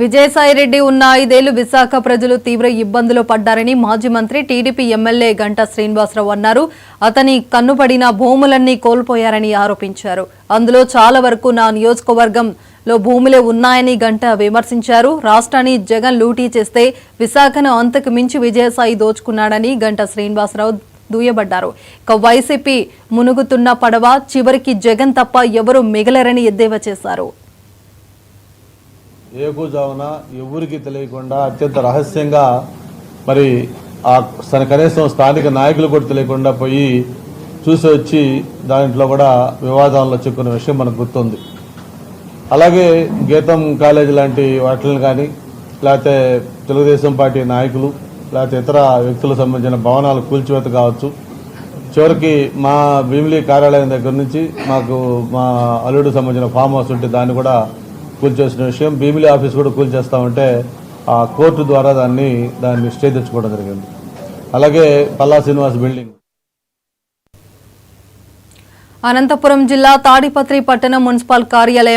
విజయసాయిరెడ్డి ఉన్న 5 ఏళ్లు విశాఖ ప్రజలు తీవ్ర ఇబ్బందులు పడ్డారని మాజీ మంత్రి టీడీపీ ఎమ్మెల్యే గంటా శ్రీనివాసరావు అన్నారు. అతని కన్నుపడిన భూములన్నీ కోల్పోయారని ఆరోపించారు. అందులో చాలా వరకు నా నియోజకవర్గంలో భూములే ఉన్నాయని గంటా విమర్శించారు. రాష్ట్రాన్ని జగన్ లూటీ చేస్తే విశాఖను అంతకు మించి విజయసాయి దోచుకున్నాడని గంటా శ్రీనివాసరావు దుయ్యబడ్డారు. ఇక వైసీపీ మునుగుతున్న పడవ చివరికి జగన్ తప్ప ఎవరూ మిగలరని ఎద్దేవా చేశారు. ఏకూజామున ఎవరికి తెలియకుండా అత్యంత రహస్యంగా మరి కనీసం స్థానిక నాయకులు కూడా తెలియకుండా పోయి చూసి వచ్చి దాంట్లో కూడా వివాదాల్లో చిక్కున్న విషయం మనకు గుర్తుంది. అలాగే గీతం కాలేజీ లాంటి వాటిని కానీ లేకపోతే తెలుగుదేశం పార్టీ నాయకులు లేకపోతే ఇతర వ్యక్తులకు సంబంధించిన భవనాలు కూల్చివేత కావచ్చు. చివరికి మా భీమిలీ కార్యాలయం దగ్గర నుంచి మాకు మా అల్లుడికి సంబంధించిన ఫామ్ హౌస్ ఉంటే దాన్ని కూడా కూల్చేసిన విషయం, భీమిలీ ఆఫీస్ కూడా కూల్చేస్తామంటే ఆ కోర్టు ద్వారా దాన్ని స్టే తెచ్చుకోవడం జరిగింది. అలాగే పల్లా శ్రీనివాస్ బిల్డింగ్. అనంతపురం జిల్లా తాడిపత్రి పట్టణ మున్సిపల్ కార్యాలయం